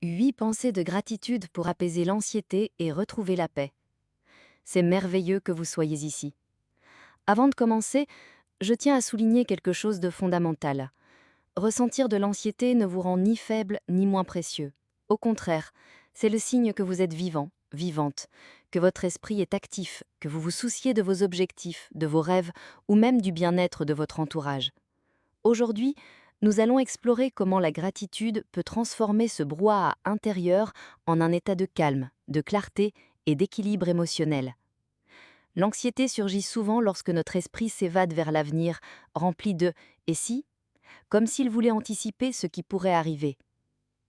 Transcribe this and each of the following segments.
8 pensées de gratitude pour apaiser l'anxiété et retrouver la paix. C'est merveilleux que vous soyez ici. Avant de commencer, je tiens à souligner quelque chose de fondamental. Ressentir de l'anxiété ne vous rend ni faible ni moins précieux. Au contraire, c'est le signe que vous êtes vivant, vivante, que votre esprit est actif, que vous vous souciez de vos objectifs, de vos rêves ou même du bien-être de votre entourage. Aujourd'hui, nous allons explorer comment la gratitude peut transformer ce brouhaha intérieur en un état de calme, de clarté et d'équilibre émotionnel. L'anxiété surgit souvent lorsque notre esprit s'évade vers l'avenir, rempli de « et si ?», comme s'il voulait anticiper ce qui pourrait arriver.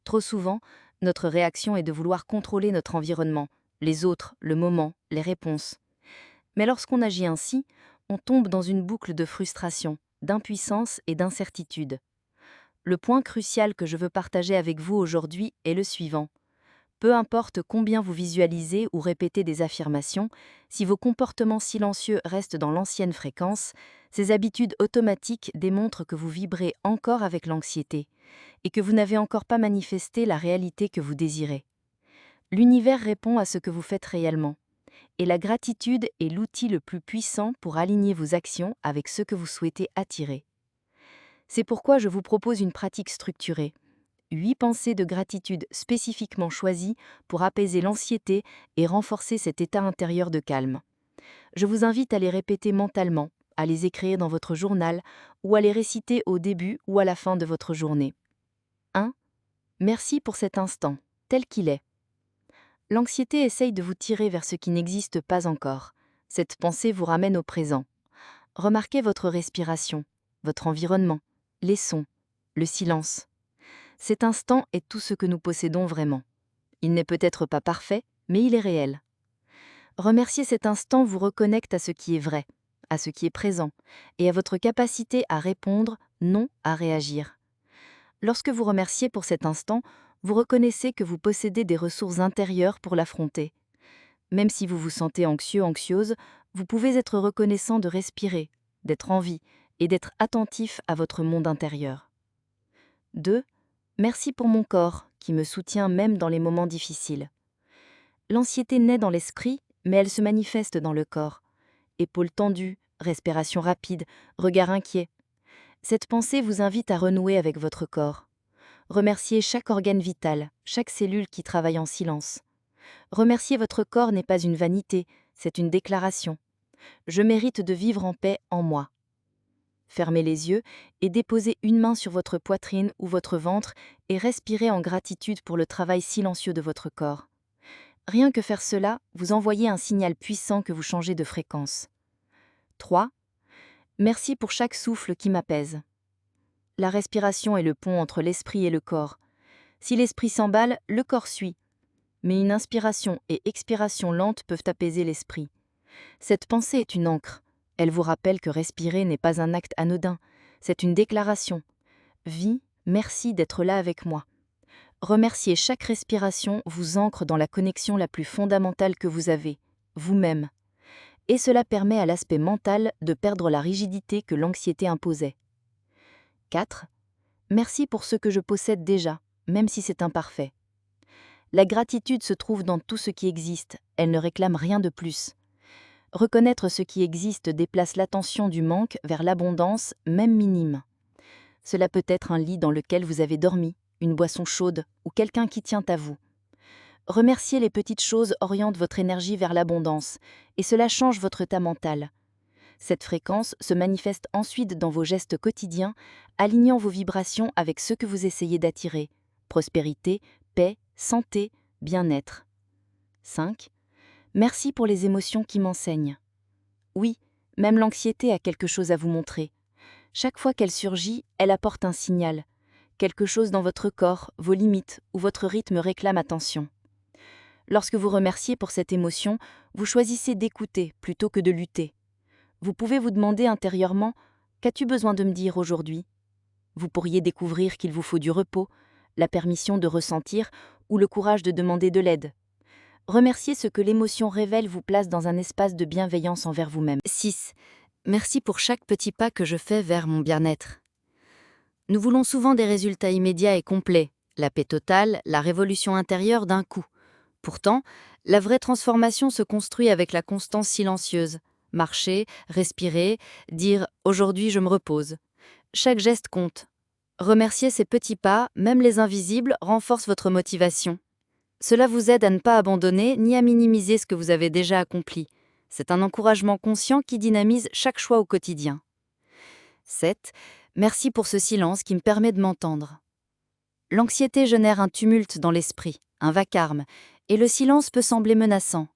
Trop souvent, notre réaction est de vouloir contrôler notre environnement, les autres, le moment, les réponses. Mais lorsqu'on agit ainsi, on tombe dans une boucle de frustration, d'impuissance et d'incertitude. Le point crucial que je veux partager avec vous aujourd'hui est le suivant. Peu importe combien vous visualisez ou répétez des affirmations, si vos comportements silencieux restent dans l'ancienne fréquence, ces habitudes automatiques démontrent que vous vibrez encore avec l'anxiété et que vous n'avez encore pas manifesté la réalité que vous désirez. L'univers répond à ce que vous faites réellement, et la gratitude est l'outil le plus puissant pour aligner vos actions avec ce que vous souhaitez attirer. C'est pourquoi je vous propose une pratique structurée. 8 pensées de gratitude spécifiquement choisies pour apaiser l'anxiété et renforcer cet état intérieur de calme. Je vous invite à les répéter mentalement, à les écrire dans votre journal ou à les réciter au début ou à la fin de votre journée. 1. Merci pour cet instant, tel qu'il est. L'anxiété essaye de vous tirer vers ce qui n'existe pas encore. Cette pensée vous ramène au présent. Remarquez votre respiration, votre environnement, les sons, le silence. Cet instant est tout ce que nous possédons vraiment. Il n'est peut-être pas parfait, mais il est réel. Remercier cet instant vous reconnecte à ce qui est vrai, à ce qui est présent, et à votre capacité à répondre, non à réagir. Lorsque vous remerciez pour cet instant, vous reconnaissez que vous possédez des ressources intérieures pour l'affronter. Même si vous vous sentez anxieux, anxieuse, vous pouvez être reconnaissant de respirer, d'être en vie et d'être attentif à votre monde intérieur. 2. Merci pour mon corps, qui me soutient même dans les moments difficiles. L'anxiété naît dans l'esprit, mais elle se manifeste dans le corps. Épaules tendues, respiration rapide, regard inquiet. Cette pensée vous invite à renouer avec votre corps. Remerciez chaque organe vital, chaque cellule qui travaille en silence. Remercier votre corps n'est pas une vanité, c'est une déclaration. Je mérite de vivre en paix en moi. Fermez les yeux et déposez une main sur votre poitrine ou votre ventre et respirez en gratitude pour le travail silencieux de votre corps. Rien que faire cela, vous envoyez un signal puissant que vous changez de fréquence. 3. Merci pour chaque souffle qui m'apaise. La respiration est le pont entre l'esprit et le corps. Si l'esprit s'emballe, le corps suit. Mais une inspiration et expiration lente peuvent apaiser l'esprit. Cette pensée est une ancre. Elle vous rappelle que respirer n'est pas un acte anodin, c'est une déclaration. Vie, merci d'être là avec moi. Remercier chaque respiration vous ancre dans la connexion la plus fondamentale que vous avez, vous-même. Et cela permet à l'aspect mental de perdre la rigidité que l'anxiété imposait. 4. Merci pour ce que je possède déjà, même si c'est imparfait. La gratitude se trouve dans tout ce qui existe, elle ne réclame rien de plus. Reconnaître ce qui existe déplace l'attention du manque vers l'abondance, même minime. Cela peut être un lit dans lequel vous avez dormi, une boisson chaude ou quelqu'un qui tient à vous. Remercier les petites choses oriente votre énergie vers l'abondance, et cela change votre état mental. Cette fréquence se manifeste ensuite dans vos gestes quotidiens, alignant vos vibrations avec ce que vous essayez d'attirer. Prospérité, paix, santé, bien-être. 5. Merci pour les émotions qui m'enseignent. Oui, même l'anxiété a quelque chose à vous montrer. Chaque fois qu'elle surgit, elle apporte un signal. Quelque chose dans votre corps, vos limites ou votre rythme réclame attention. Lorsque vous remerciez pour cette émotion, vous choisissez d'écouter plutôt que de lutter. Vous pouvez vous demander intérieurement « Qu'as-tu besoin de me dire aujourd'hui ?» Vous pourriez découvrir qu'il vous faut du repos, la permission de ressentir ou le courage de demander de l'aide. Remercier ce que l'émotion révèle vous place dans un espace de bienveillance envers vous-même. 6. Merci pour chaque petit pas que je fais vers mon bien-être. Nous voulons souvent des résultats immédiats et complets, la paix totale, la révolution intérieure d'un coup. Pourtant, la vraie transformation se construit avec la constance silencieuse. Marcher, respirer, dire « aujourd'hui je me repose ». Chaque geste compte. Remercier ces petits pas, même les invisibles, renforce votre motivation. Cela vous aide à ne pas abandonner ni à minimiser ce que vous avez déjà accompli. C'est un encouragement conscient qui dynamise chaque choix au quotidien. 7. Merci pour ce silence qui me permet de m'entendre. L'anxiété génère un tumulte dans l'esprit, un vacarme, et le silence peut sembler menaçant.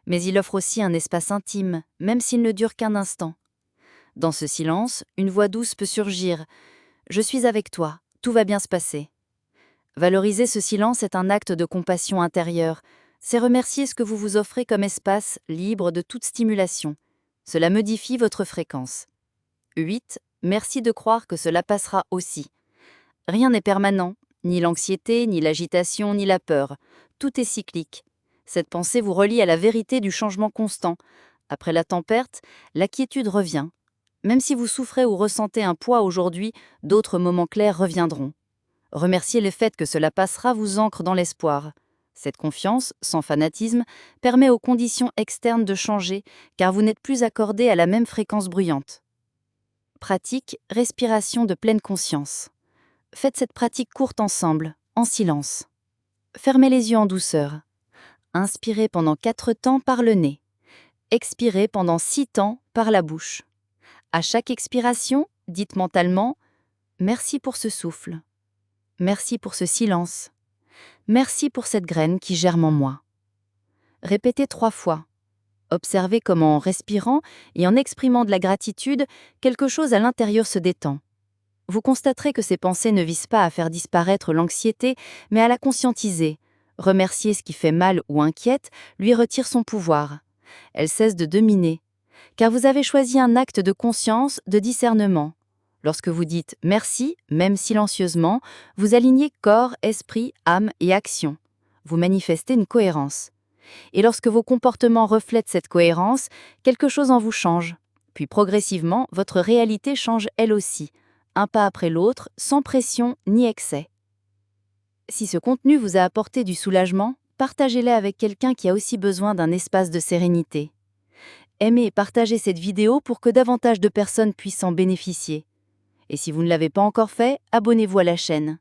Mais il offre aussi un espace intime, même s'il ne dure qu'un instant. Dans ce silence, une voix douce peut surgir. « Je suis avec toi, tout va bien se passer ». Valoriser ce silence est un acte de compassion intérieure. C'est remercier ce que vous vous offrez comme espace libre de toute stimulation. Cela modifie votre fréquence. 8. Merci de croire que cela passera aussi. Rien n'est permanent, ni l'anxiété, ni l'agitation, ni la peur. Tout est cyclique. Cette pensée vous relie à la vérité du changement constant. Après la tempête, la quiétude revient. Même si vous souffrez ou ressentez un poids aujourd'hui, d'autres moments clairs reviendront. Remercier le fait que cela passera vous ancre dans l'espoir. Cette confiance, sans fanatisme, permet aux conditions externes de changer, car vous n'êtes plus accordé à la même fréquence bruyante. Pratique, respiration de pleine conscience. Faites cette pratique courte ensemble, en silence. Fermez les yeux en douceur. Inspirez pendant 4 temps par le nez. Expirez pendant 6 temps par la bouche. À chaque expiration, dites mentalement « Merci pour ce souffle ». Merci pour ce silence. Merci pour cette graine qui germe en moi. Répétez 3 fois. Observez comment en respirant et en exprimant de la gratitude, quelque chose à l'intérieur se détend. Vous constaterez que ces pensées ne visent pas à faire disparaître l'anxiété, mais à la conscientiser. Remercier ce qui fait mal ou inquiète lui retire son pouvoir. Elle cesse de dominer. Car vous avez choisi un acte de conscience, de discernement. Lorsque vous dites « merci », même silencieusement, vous alignez corps, esprit, âme et action. Vous manifestez une cohérence. Et lorsque vos comportements reflètent cette cohérence, quelque chose en vous change. Puis progressivement, votre réalité change elle aussi, un pas après l'autre, sans pression ni excès. Si ce contenu vous a apporté du soulagement, partagez-le avec quelqu'un qui a aussi besoin d'un espace de sérénité. Aimez et partagez cette vidéo pour que davantage de personnes puissent en bénéficier. Et si vous ne l'avez pas encore fait, abonnez-vous à la chaîne.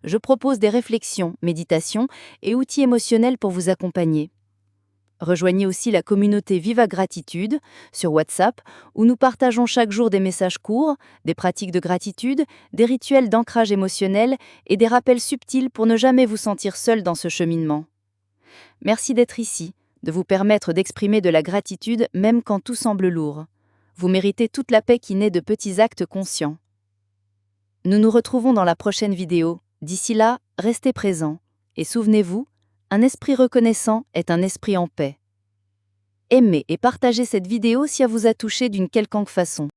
Je propose des réflexions, méditations et outils émotionnels pour vous accompagner. Rejoignez aussi la communauté Viva Gratitude sur WhatsApp où nous partageons chaque jour des messages courts, des pratiques de gratitude, des rituels d'ancrage émotionnel et des rappels subtils pour ne jamais vous sentir seul dans ce cheminement. Merci d'être ici, de vous permettre d'exprimer de la gratitude même quand tout semble lourd. Vous méritez toute la paix qui naît de petits actes conscients. Nous nous retrouvons dans la prochaine vidéo. D'ici là, restez présents. Et souvenez-vous, un esprit reconnaissant est un esprit en paix. Aimez et partagez cette vidéo si elle vous a touché d'une quelconque façon.